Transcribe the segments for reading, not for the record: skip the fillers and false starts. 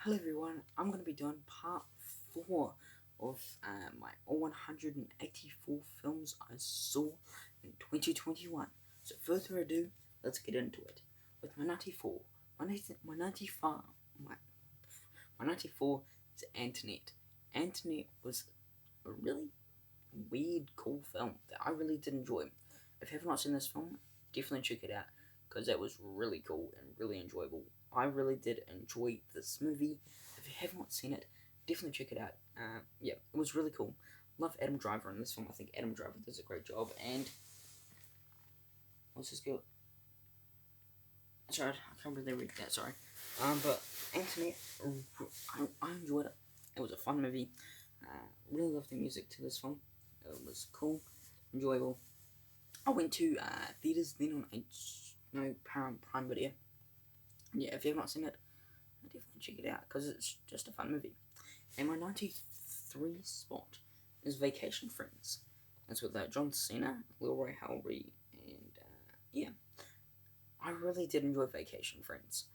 Hello everyone, I'm going to be doing part 4 of my all 184 films I saw in 2021. So further ado, let's get into it. With my 94, my 95, my 94 is Antoinette. Antoinette was a really weird, cool film that I really did enjoy. If you have not seen this film, definitely check it out because it was really cool and really enjoyable. I really did enjoy this movie. If you have not seen it, definitely check it out. Yeah, it was really cool. Love Adam Driver in this film. I think Adam Driver does a great job. And what's his girl? Sorry, I can't really read that. Sorry. But Anthony, I enjoyed it. It was a fun movie. Really loved the music to this film. It was cool, enjoyable. I went to theaters then on Paramount Prime Video. Yeah, if you have not seen it, definitely check it out because it's just a fun movie. And my 93 spot is Vacation Friends. That's with John Cena, Leroy Howry, and yeah, I really did enjoy Vacation Friends.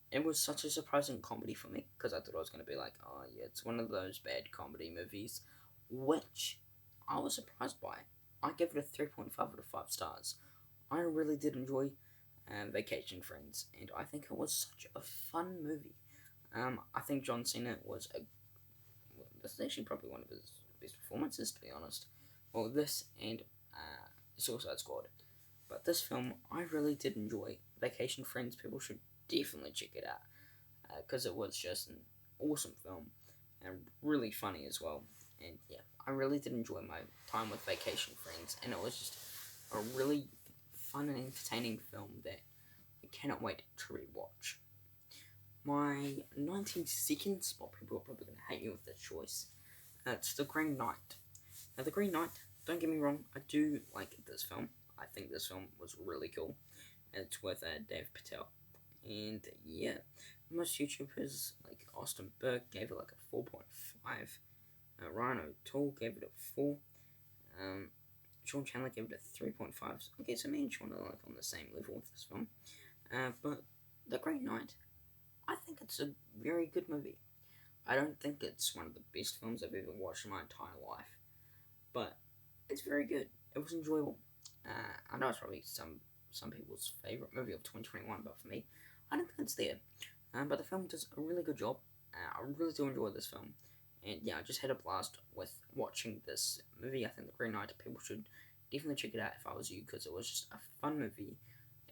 It was such a surprising comedy for me because I thought I was going to be like, oh yeah, it's one of those bad comedy movies, which I was surprised by. I gave it a 3.5 out of 5 stars. I really did enjoy Vacation Friends, and I think it was such a fun movie. I think John Cena was this is actually probably one of his best performances, to be honest. Well, this and Suicide Squad. But this film, I really did enjoy. Vacation Friends, people should definitely check it out because it was just an awesome film and really funny as well. And yeah, I really did enjoy my time with Vacation Friends, and it was just a really fun and entertaining film that I cannot wait to rewatch. My 92nd spot, people are probably going to hate me with this choice. It's The Green Knight. Now, The Green Knight, don't get me wrong, I do like this film. I think this film was really cool. It's with Dave Patel. And yeah, most YouTubers like Austin Burke gave it like a 4.5. Ryan O'Toole gave it a 4. Um, Sean Chandler gave it a 3.5. Okay, so me and Sean are like on the same level with this film. But The Green Knight, I think it's a very good movie. I don't think it's one of the best films I've ever watched in my entire life, but it's very good. It was enjoyable. I know it's probably some people's favorite movie of 2021, but for me, I don't think it's there. But the film does a really good job. I really do enjoy this film, and yeah, I just had a blast with watching this movie. I think The Green Knight, people should definitely check it out if I was you, because it was just a fun movie,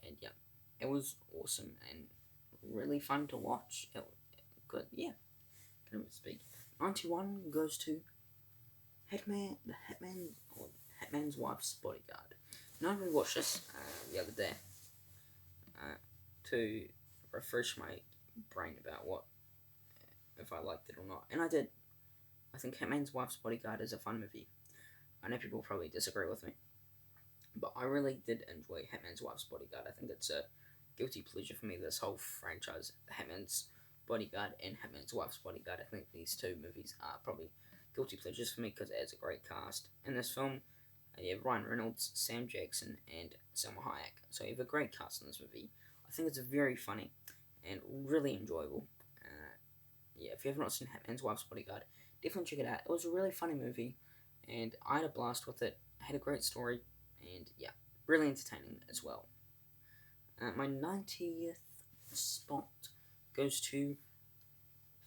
and yeah, it was awesome and really fun to watch. Good, yeah. Can I speak? 91 goes to Headman's Wife's Bodyguard. Now I rewatched this the other day to refresh my brain about what if I liked it or not, and I did. I think Hitman's Wife's Bodyguard is a fun movie. I know people probably disagree with me, but I really did enjoy Hitman's Wife's Bodyguard. I think it's a guilty pleasure for me, this whole franchise, Hitman's Bodyguard and Hitman's Wife's Bodyguard. I think these two movies are probably guilty pleasures for me because it has a great cast. In this film, you have Ryan Reynolds, Sam Jackson, and Selma Hayek. So you have a great cast in this movie. I think it's very funny and really enjoyable. Yeah, if you have not seen Hitman's Wife's Bodyguard, definitely check it out. It was a really funny movie, and I had a blast with it. It had a great story, and yeah, really entertaining as well. My 90th spot goes to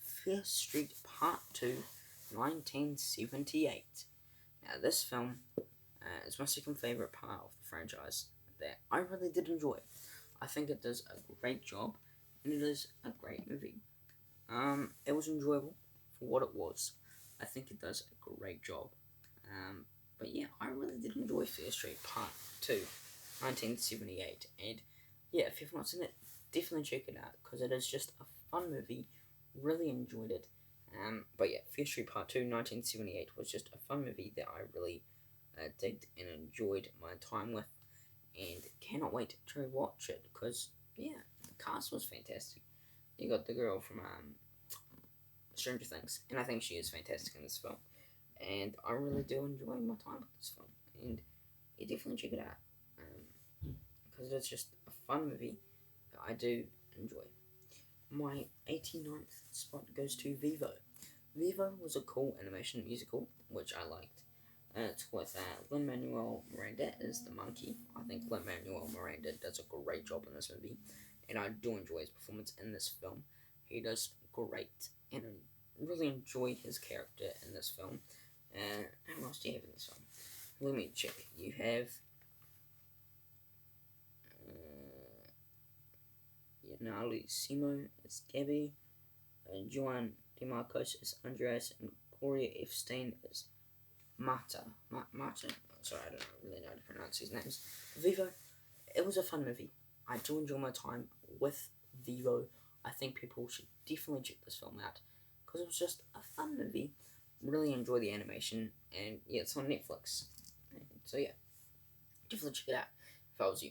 Fear Street Part 2, 1978. Now, this film is my second favourite part of the franchise that I really did enjoy. I think it does a great job, and it is a great movie. It was enjoyable for what it was. I think it does a great job. But yeah, I really did enjoy Fear Street Part 2, 1978. And yeah, if you've not seen it, definitely check it out because it is just a fun movie. Really enjoyed it. But yeah, Fear Street Part 2, 1978 was just a fun movie that I really did and enjoyed my time with. And cannot wait to rewatch it because, yeah, the cast was fantastic. You got the girl from Stranger Things, and I think she is fantastic in this film. And I really do enjoy my time with this film, and you definitely check it out because it's just a fun movie that I do enjoy. My 89th spot goes to Viva. Viva was a cool animation musical, which I liked. It's with Lin-Manuel Miranda as the monkey. I think Lin-Manuel Miranda does a great job in this movie, and I do enjoy his performance in this film. He does great, and I really enjoy his character in this film. How else do you have in this film? Let me check. You have Yanali Simo as Gabby, Joan DeMarcos as Andreas, and Gloria F. Steen as Marta. Marta? Sorry, I don't really know how to pronounce these names. Vivo, it was a fun movie. I do enjoy my time with Vivo. I think people should definitely check this film out because it was just a fun movie. Really enjoy the animation, and yeah, it's on Netflix. So yeah, definitely check it out if I was you.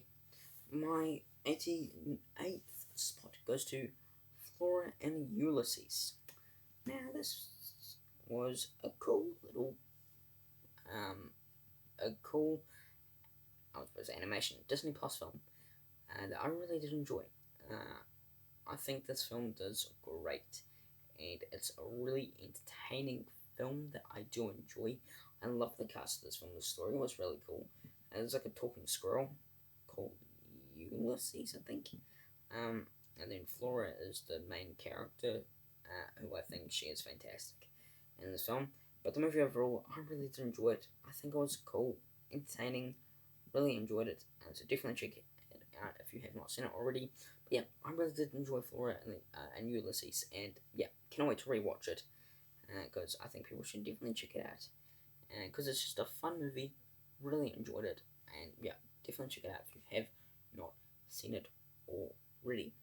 My 88th spot goes to Flora and Ulysses. Now this was a cool little, a cool, I suppose, animation Disney Plus film that I really did enjoy. I think this film does great, and it's a really entertaining film that I do enjoy. I love the cast of this film. The story was really cool. And there's like a talking squirrel called Ulysses, I think. And then Flora is the main character, who I think she is fantastic in this film. But the movie overall, I really did enjoy it. I think it was cool, entertaining, really enjoyed it. So definitely check it out if you have not seen it already. But yeah, I really did enjoy Flora and Ulysses, and yeah, cannot wait to rewatch it because I think people should definitely check it out. Because it's just a fun movie, really enjoyed it, and yeah, definitely check it out if you have not seen it already.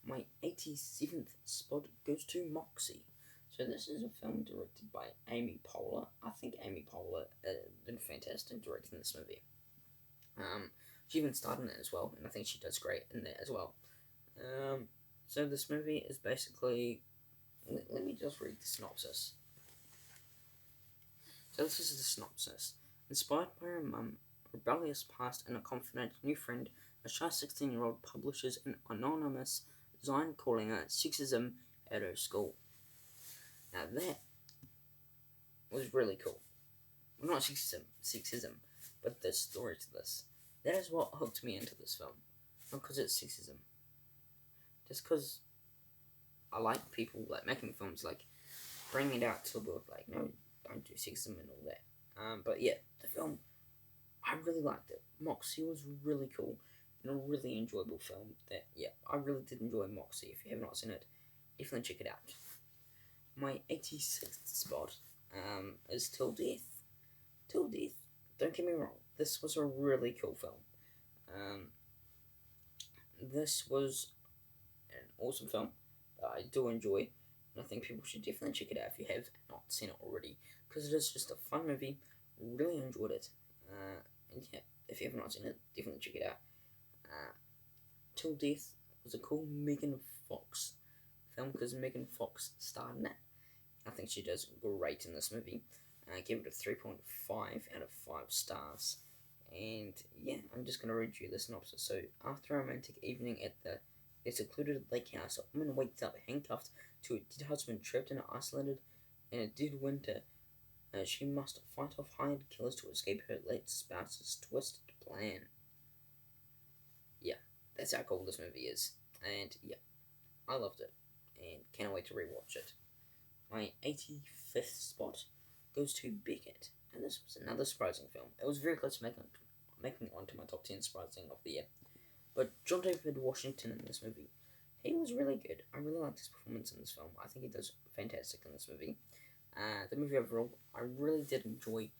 My 87th spot goes to Moxie. So this is a film directed by Amy Poehler. I think Amy Poehler did fantastic directing this movie. She even starred in it as well, and I think she does great in there as well. So this movie is basically, let me just read the synopsis. So this is the synopsis. Inspired by her mum, rebellious past, and a confident new friend, a shy 16-year-old publishes an anonymous zine calling her sexism at her school. Now that was really cool. Well, not sexism, but the story to this. That is what hooked me into this film. Not because it's sexism. Just because I like people like making films, like bringing it out to a bit of like, no, don't do sexism and all that. But yeah, the film, I really liked it. Moxie was really cool and a really enjoyable film. That yeah, I really did enjoy Moxie. If you have not seen it, definitely check it out. My 86th spot is Till Death. Till Death. Don't get me wrong, this was a really cool film. This was an awesome film that I do enjoy, and I think people should definitely check it out if you have not seen it already, because it is just a fun movie. Really enjoyed it, and yeah, if you have not seen it, definitely check it out. Till Death was a cool Megan Fox film because Megan Fox starred in it. I think she does great in this movie. I gave it a 3.5 out of 5 stars. And yeah, I'm just going to read you the synopsis. So, after a romantic evening at their secluded lake house, a woman wakes up handcuffed to a dead husband trapped in in a dead winter. She must fight off hired killers to escape her late spouse's twisted plan. Yeah, that's how cool this movie is. And yeah, I loved it. And can't wait to rewatch it. My 85th spot goes to Beckett, and this was another surprising film. It was very close to making it onto my top 10 surprising of the year. But John David Washington in this movie, he was really good. I really liked his performance in this film. I think he does fantastic in this movie. The movie overall, I really did enjoy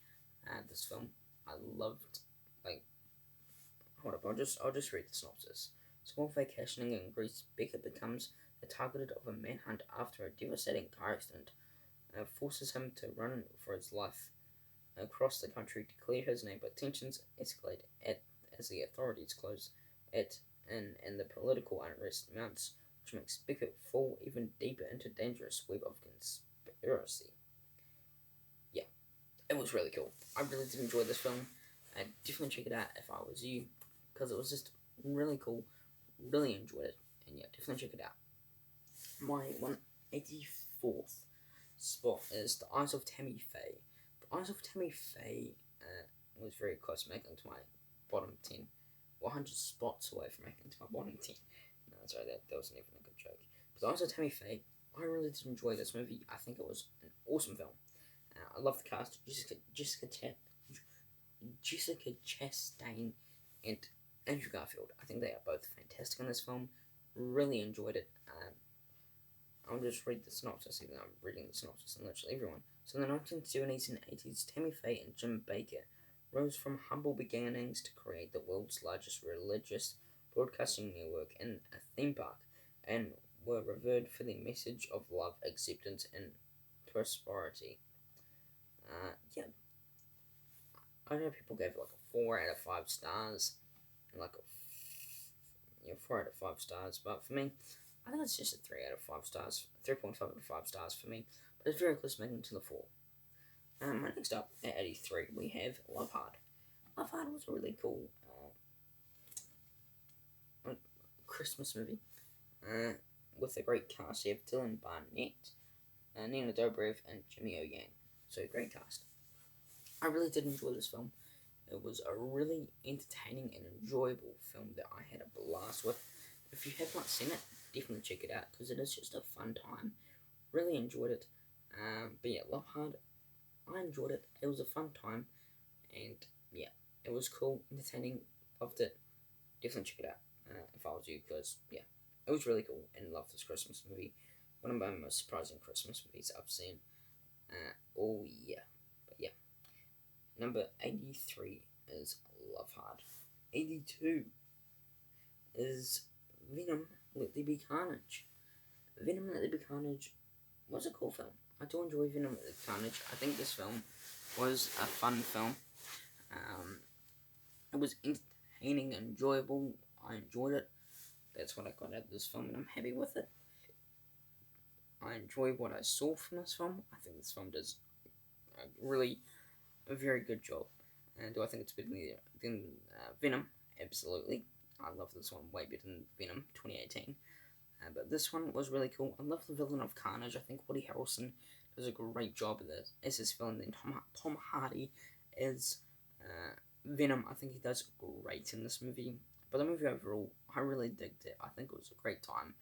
this film. I loved, like, hold up, I'll just read the synopsis. While vacationing in Greece, Beckett becomes the target of a manhunt after a devastating car accident forces him to run for his life across the country to clear his name, but tensions escalate as the authorities close it and the political unrest mounts, which makes Beckett fall even deeper into a dangerous web of conspiracy. Yeah, it was really cool. I really did enjoy this film. I'd definitely check it out if I was you, because it was just really cool. Really enjoyed it, and yeah, definitely check it out. My 184th spot is The Eyes of Tammy Faye. The Eyes of Tammy Faye was very close to making it to my bottom 10. 100 spots away from making it to my bottom 10. No, sorry, that wasn't even a good joke. But The Eyes of Tammy Faye, I really did enjoy this movie. I think it was an awesome film. I love the cast. Jessica Chastain and Andrew Garfield. I think they are both fantastic in this film. Really enjoyed it. I'll just read the synopsis, even though I'm reading the synopsis on literally everyone. So in the 1970s and 80s, Tammy Faye and Jim Baker rose from humble beginnings to create the world's largest religious broadcasting network in a theme park, and were revered for their message of love, acceptance, and prosperity. Yeah, I know people gave it like a 4 out of 5 stars, and like a 4 out of 5 stars, but for me, I think it's just a 3 out of 5 stars, 3.5 out of 5 stars for me, but it's very close to making it to the 4. Next up, at 83, we have Love Hard. Love Hard was a really cool Christmas movie with a great cast. You have Dylan Barnett, Nina Dobrev, and Jimmy O Yang. So, great cast. I really did enjoy this film. It was a really entertaining and enjoyable film that I had a blast with. If you have not seen it, definitely check it out, because it is just a fun time. Really enjoyed it. But yeah, Love Hard, I enjoyed it. It was a fun time, and yeah, it was cool, entertaining, loved it. Definitely check it out if I was you, because yeah, it was really cool, and loved this Christmas movie. One of my most surprising Christmas movies I've seen. Oh yeah, but yeah. Number 83 is Love Hard. 82 is Venom, Let There Be Carnage. Venom, Let There Be Carnage was a cool film. I do enjoy Venom, Let There Be Carnage. I think this film was a fun film. It was entertaining, enjoyable. I enjoyed it. That's what I got out of this film, and I'm happy with it. I enjoy what I saw from this film. I think this film does a very good job. And do I think it's better than Venom? Absolutely. I love this one way better than Venom 2018. But this one was really cool. I love the villain of Carnage. I think Woody Harrelson does a great job of this as his villain. Then Tom Hardy as Venom. I think he does great in this movie. But the movie overall, I really digged it. I think it was a great time.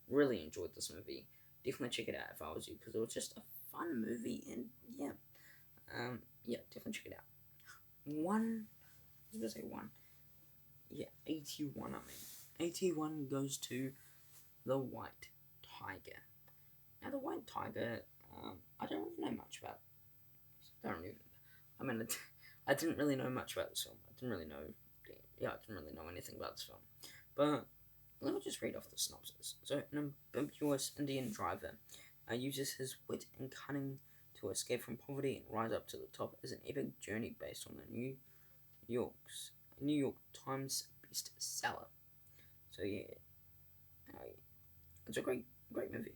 Really enjoyed this movie. Definitely check it out if I was you, because it was just a fun movie. And yeah, definitely check it out. 81. 81 goes to The White Tiger. Now, The White Tiger, I don't really know much about. I didn't really know much about this film. I didn't really know anything about this film. But let me just read off the synopsis. So, an ambiguous Indian driver uses his wit and cunning to escape from poverty and rise up to the top as an epic journey based on the New York Times bestseller. So yeah, it's a great movie.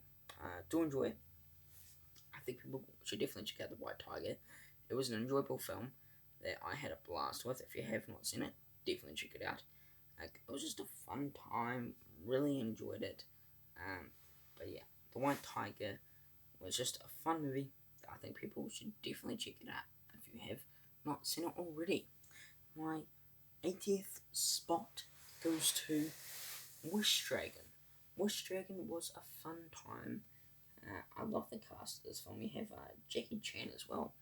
Do enjoy it. I think people should definitely check out The White Tiger. It was an enjoyable film that I had a blast with. If you have not seen it, definitely check it out. It was just a fun time. Really enjoyed it. But yeah, The White Tiger was just a fun movie. I think people should definitely check it out if you have not seen it already. My 80th spot goes to Wish Dragon. Wish Dragon was a fun time. I love the cast of this film. We have Jackie Chan as well.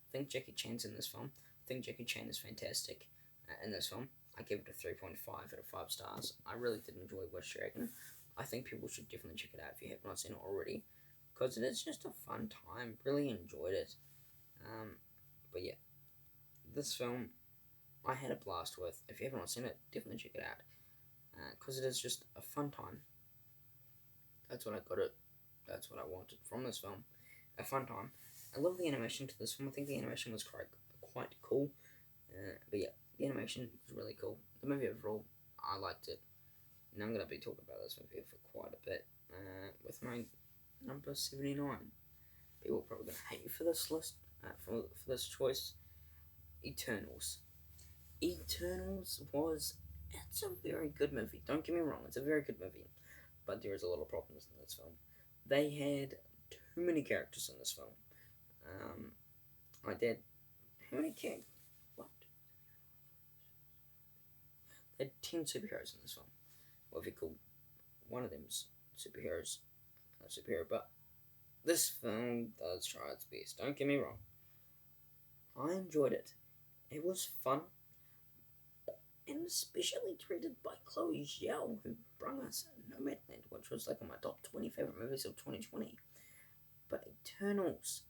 I think Jackie Chan's in this film. I think Jackie Chan is fantastic in this film. I give it a 3.5 out of 5 stars. I really did enjoy Wish Dragon. I think people should definitely check it out if you have not seen it already, because it is just a fun time. Really enjoyed it. But yeah, this film I had a blast with. If you have not seen it, definitely check it out, because it is just a fun time. That's what I got it. That's what I wanted from this film. A fun time. I love the animation to this film. I think the animation was quite cool. But yeah, the animation was really cool. The movie overall, I liked it. And I'm going to be talking about this movie for quite a bit. With my number 79. People are probably going to hate me for this list, for this choice. Eternals. Eternals it's a very good movie. Don't get me wrong, it's a very good movie. But there is a lot of problems in this film. They had too many characters in this film. I did. How many characters? What? They had 10 superheroes in this film. Well, if you call one of them's superheroes a superhero, but this film does try its best. Don't get me wrong. I enjoyed it. It was fun, and especially treated by Chloe Zhao, who brought us Nomadland, which was like on my top 20 favorite movies of 2020. But Eternals,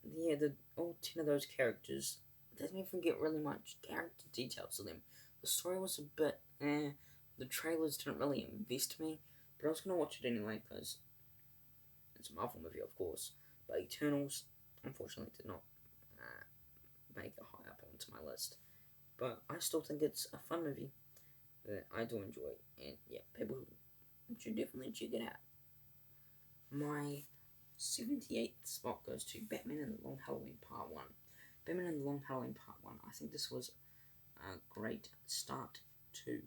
yeah, all 10 of those characters doesn't even get really much character details of them. The story was a bit the trailers didn't really invest me, but I was gonna watch it anyway because it's a Marvel movie, of course. But Eternals, unfortunately, did not make it high up onto my list. But I still think it's a fun movie that I do enjoy, and yeah, people should definitely check it out. My 78th spot goes to Batman and the Long Halloween Part 1. Batman and the Long Halloween Part 1. I think this was a great start to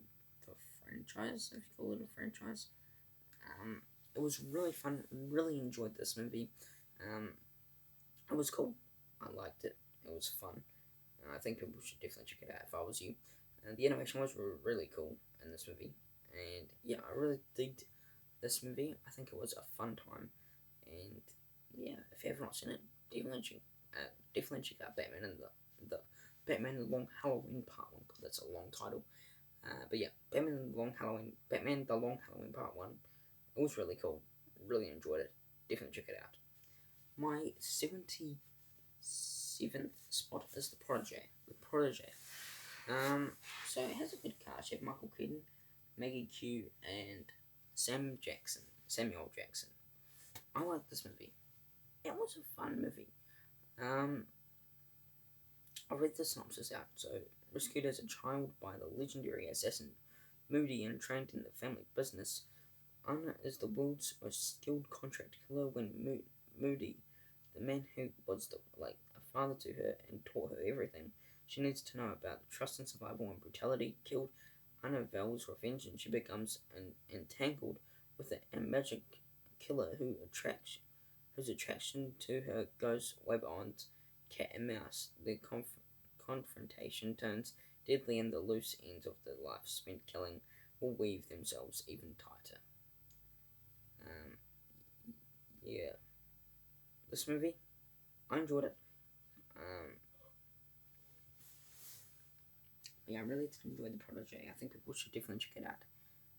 the franchise, if you call it a franchise. It was really fun, really enjoyed this movie. It was cool. I liked it. It was fun. I think people should definitely check it out if I was you. And the animation was really cool in this movie. And yeah, I really digged this movie. I think it was a fun time. And yeah, if you have not seen it, definitely check out Batman and the Batman and the Long Halloween Part 1, because that's a long title. But yeah, Batman the Long Halloween Part 1. It was really cool. Really enjoyed it. Definitely check it out. My 77th spot is the Prodigy. So it has a good cast. You have Michael Keaton, Maggie Q, and Samuel Jackson. I like this movie. It was a fun movie. I read the synopsis out. So, rescued as a child by the legendary assassin Moody and trained in the family business, Anna is the world's most skilled contract killer when Moody, the man who was like a father to her and taught her everything she needs to know about trust and survival and brutality, killed Anna vows revenge, and she becomes entangled with a magic killer whose attraction to her goes way beyond cat and mouse. The confrontation turns deadly, and the loose ends of the life spent killing will weave themselves even tighter. Yeah, this movie, I enjoyed it. Yeah, I really did enjoy The Prodigy. I think people should definitely check it out.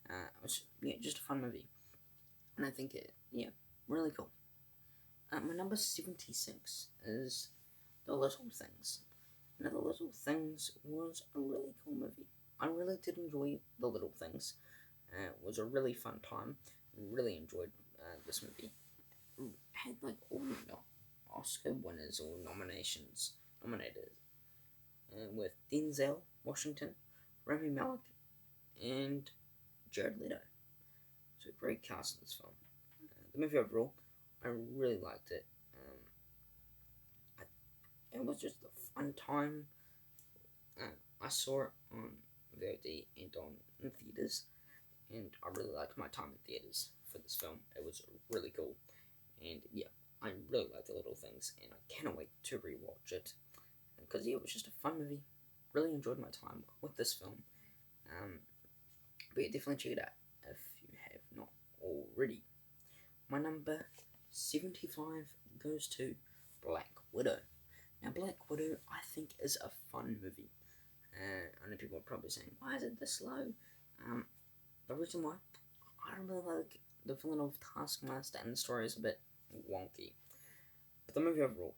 It was just a fun movie, and I think really cool. My number 76 is The Little Things. Now, The Little Things was a really cool movie. I really did enjoy The Little Things. It was a really fun time. Really enjoyed this movie. It had like all the Oscar winners or nominated, with Denzel Washington, Rami Malek, and Jared Leto. So a great cast in this film. The movie overall, I really liked it. It was just a fun time. I saw it on VOD and in theaters, and I really liked my time in theaters for this film. It was really cool, and yeah, I really liked The Little Things, and I cannot wait to rewatch it because it was just a fun movie. Really enjoyed my time with this film. But yeah, definitely check it out if you have not already. My number 75 goes to Black Widow. Now, Black Widow, I think, is a fun movie. I know people are probably saying, why is it this low? The reason why, I don't really like the villain of Taskmaster, and the story is a bit wonky. But the movie overall,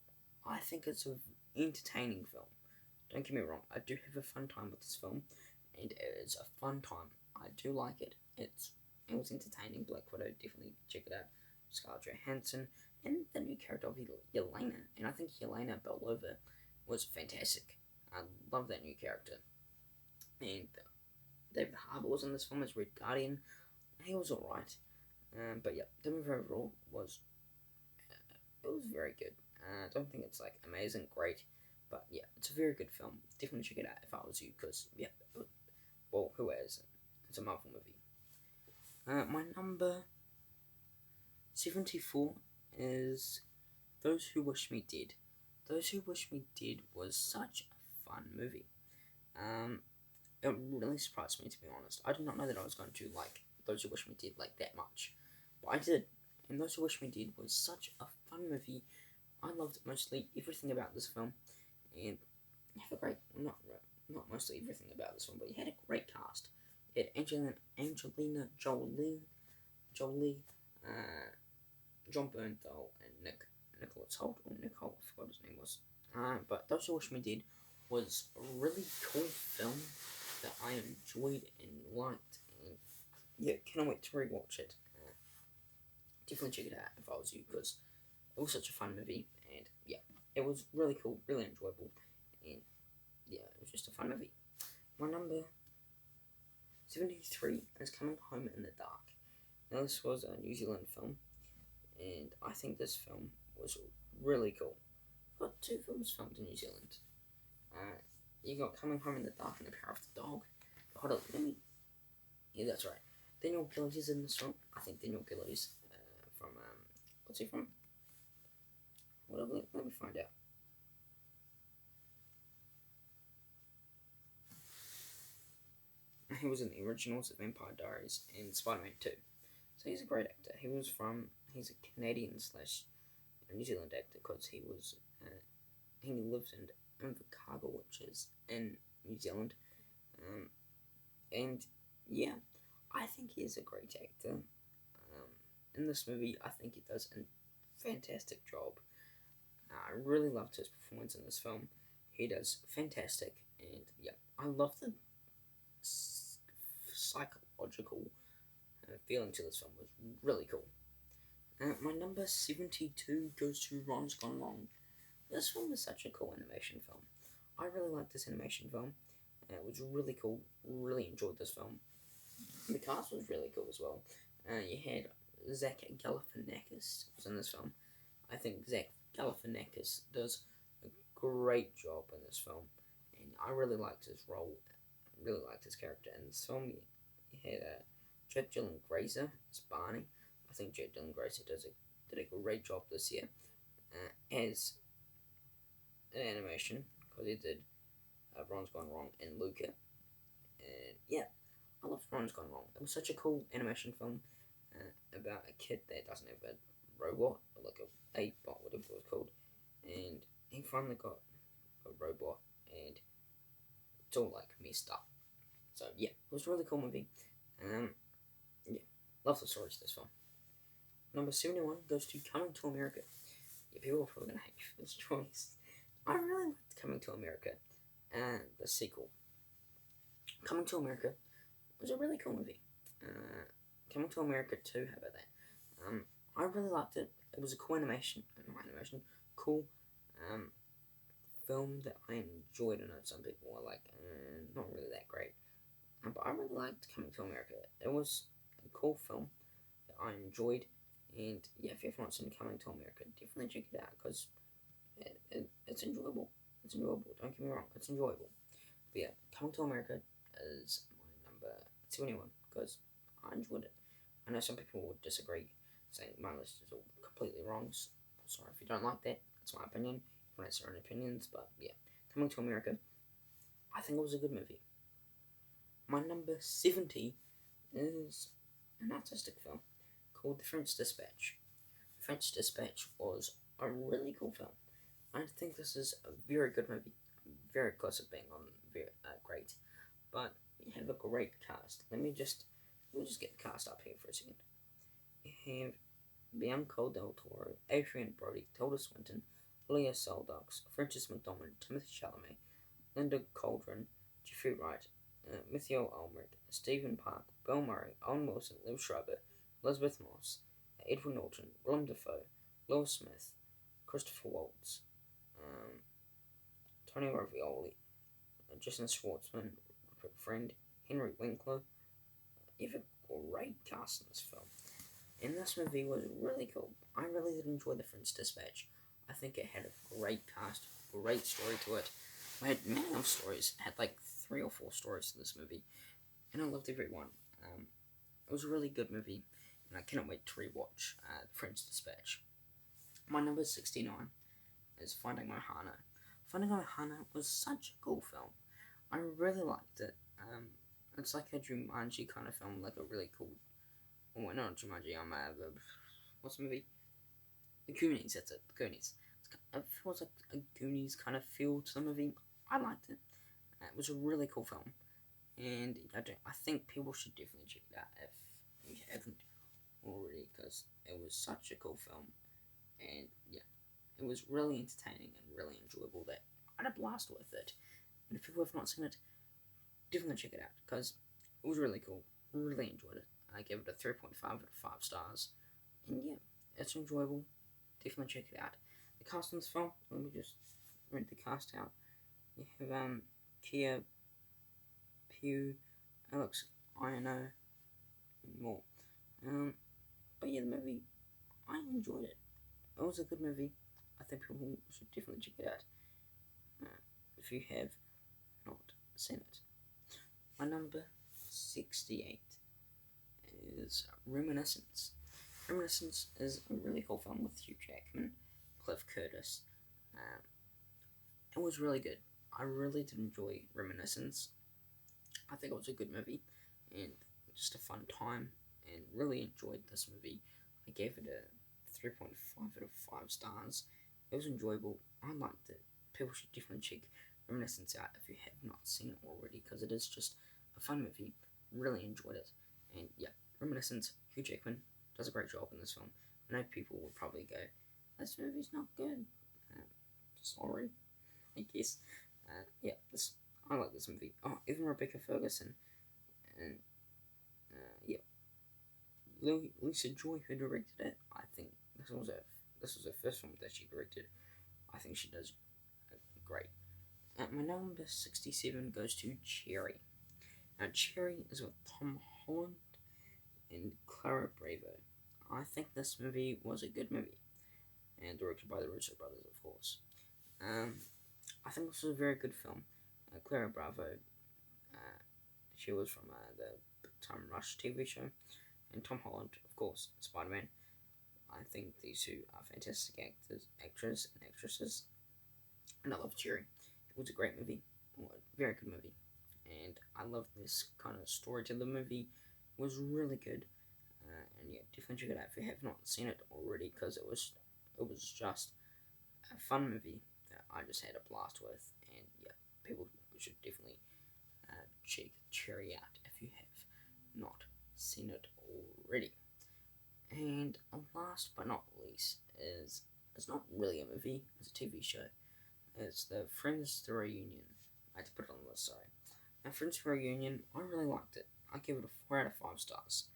I think it's an entertaining film. Don't get me wrong, I do have a fun time with this film, and it is a fun time. I do like it. It was entertaining. Black Widow, definitely check it out. Scarlett Johansson, and the new character of Yelena, and I think Yelena Belova was fantastic. I love that new character. And David Harbour was in this film as Red Guardian. He was alright. But yeah, the movie overall was it was very good. I don't think it's like amazing, great, but yeah, it's a very good film. Definitely check it out if I was you, because yeah, well, who has? It's a Marvel movie. My number 74 is Those Who Wish Me Dead. Those Who Wish Me Dead was such a fun movie. It really surprised me, to be honest. I did not know that I was going to like Those Who Wish Me Dead like that much, but I did. And Those Who Wish Me Dead was such a fun movie. I loved mostly everything about this film, and you have a great not mostly everything about this film, but you had a great cast. You had Angelina Jolie, John Bernthal, and Nicholas Hoult, or Nicole, I forgot his name was. But Those Who Wish Me Dead was a really cool film that I enjoyed and liked, and yeah, cannot wait to rewatch it. Definitely check it out if I was you, because it was such a fun movie, and yeah, it was really cool, really enjoyable, and yeah, it was just a fun movie. My number 73 is Coming Home in the Dark. Now, this was a New Zealand film, and I think this film was really cool. I've got two films filmed in New Zealand. You got Coming Home in the Dark and The Power of the Dog. Hold on, yeah, that's right. Daniel Gillies is in this film. I think Daniel Gillies from, what's he from? Let me find out. He was in the originals of Vampire Diaries and Spider-Man 2. So he's a great actor. He's a Canadian / New Zealand actor, because he lives in Invercargill, which is in New Zealand. And yeah, I think he is a great actor. In this movie, I think he does a fantastic job. I really loved his performance in this film. He does fantastic, and yeah, I love the psychological feeling to this film. Was really cool. My number 72 goes to Ron's Gone Wrong. This film was such a cool animation film. I really liked this animation film. It was really cool. Really enjoyed this film. The cast was really cool as well. You had Zach Galifianakis was in this film. I think Zach Galifianakis does a great job in this film, and I really liked his role. Really liked his character in this film. You had Jake Dylan Grazer as Barney. I think Jake Dylan Grazer did a great job this year as an animation, because he did Ron's Gone Wrong and Luca. And yeah, I love Ron's Gone Wrong. It was such a cool animation film about a kid that doesn't have a robot, or like a bot, whatever it was called. And he finally got a robot, and it's all like messed up. So yeah, it was a really cool movie. Yeah, love the stories of this film. Number 71 goes to Coming to America. Yeah, people are probably gonna hate me for this choice. I really liked Coming to America, and the sequel. Coming to America was a really cool movie. Coming to America 2, how about that? I really liked it. It was a cool cool film that I enjoyed. I know some people were like, not really that great. But I really liked Coming to America. It was a cool film that I enjoyed. And yeah, if you haven't seen Coming to America, definitely check it out, because it's enjoyable. It's enjoyable. Don't get me wrong, it's enjoyable. But yeah, Coming to America is my number 71, because I enjoyed it. I know some people would disagree, saying my list is all completely wrong. So sorry if you don't like that. That's my opinion. Everyone has their own opinions, but yeah, Coming to America, I think it was a good movie. My number 70 is an artistic film called The French Dispatch. The French Dispatch was a really cool film. I think this is a very good movie. Very close to being on great. But you have a great cast. Let me just get the cast up here for a second. You have Bianca Del Toro, Adrian Brody, Tilda Swinton, Leah Seydoux, Frances McDormand, Timothy Chalamet, Linda Cauldron, Jeffrey Wright, Matthew Almert, Stephen Park, Bill Murray, Owen Wilson, Liv Schreiber, Elizabeth Moss, Edwin Norton, Willem Dafoe, Will Smith, Christopher Waltz, Tony Ravioli, Jason Schwartzman, Rupert Friend, Henry Winkler. You have a great cast in this film. And this movie was really cool. I really did enjoy The French Dispatch. I think it had a great cast, great story to it. I had many of stories. I had like 3 or 4 stories to this movie, and I loved every one. It was a really good movie. and I cannot wait to rewatch The French Dispatch. My number 69 is Finding Ohana. Finding Ohana was such a cool film. I really liked it. It's like a Jumanji kind of film, like a really cool. Oh, not Jumanji. What's the movie? The Goonies. That's it. The Goonies. It feels like a Goonies kind of feel to the movie. I liked it. It was a really cool film, and I think people should definitely check it out if you haven't already, because it was such a cool film, and yeah, it was really entertaining and really enjoyable. That I had a blast with it, and if people have not seen it, definitely check it out, because it was really cool. Really enjoyed it. I gave it a 3.5 out of 5 stars, and yeah, it's enjoyable. Definitely check it out. The cast in this film, let me just read the cast out. You have Kia, Pew, Alex, Iono, and more. But yeah, the movie, I enjoyed it. It was a good movie. I think people should definitely check it out if you have not seen it. My number 68 is Reminiscence. Reminiscence is a really cool film with Hugh Jackman, Cliff Curtis. It was really good. I really did enjoy Reminiscence. I think it was a good movie and just a fun time, and really enjoyed this movie. I gave it a 3.5 out of 5 stars. It was enjoyable. I liked it. People should definitely check Reminiscence out if you have not seen it already, because it is just a fun movie. Really enjoyed it. And yeah, Reminiscence, Hugh Jackman does a great job in this film. I know people will probably go, this movie's not good. Sorry, I guess. Yeah, I like this movie. Oh, even Rebecca Ferguson, and yeah, Lisa Joy, who directed it. I think this was her first film that she directed. I think she does great. My number 67 goes to Cherry. Now, Cherry is with Tom Holland and Clara Bravo. I think this movie was a good movie, and directed by the Russo brothers, of course. I think this was a very good film. Clara Bravo, she was from the Big Time Rush TV show, and Tom Holland, of course, Spider-Man. I think these two are fantastic actors and actresses, and I love Cherry. It was a great movie, a very good movie, and I love this kind of story to the movie. It was really good, and yeah, definitely check it out if you have not seen it already, because it was just a fun movie that I just had a blast with, and yeah, people should definitely check Cherry out if you have not seen it already. And last but not least it's not really a movie, it's a TV show. It's the Friends The Reunion. I had to put it on the list, sorry. Now, Friends The Reunion, I really liked it. I gave it a 4 out of 5 stars.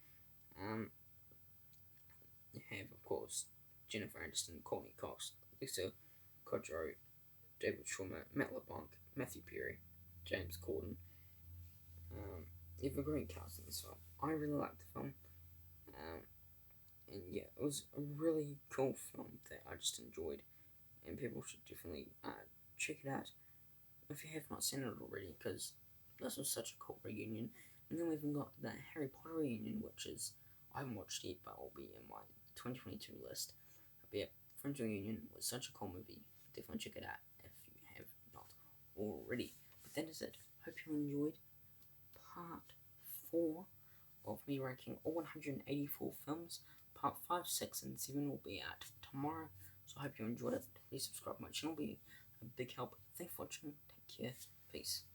You have, of course, Jennifer Aniston, Courtney Cox, Lisa Kudrow, David Schwimmer, Matt LeBlanc, Matthew Perry, James Corden. You have a great cast in this film. I really liked the film. And yeah, it was a really cool film that I just enjoyed. And people should definitely check it out if you have not seen it already, because this was such a cool reunion. And then we've even got the Harry Potter reunion, which is, I haven't watched it, but will be in my 2022 list. But yeah, Friends Reunion was such a cool movie. Definitely check it out if you have not already. But that is it. Hope you enjoyed part 4 of me ranking all 184 films. Part 5, 6, and 7 will be out tomorrow. So I hope you enjoyed it. Please subscribe to my channel. It'll be a big help. Thanks for watching. Take care. Peace.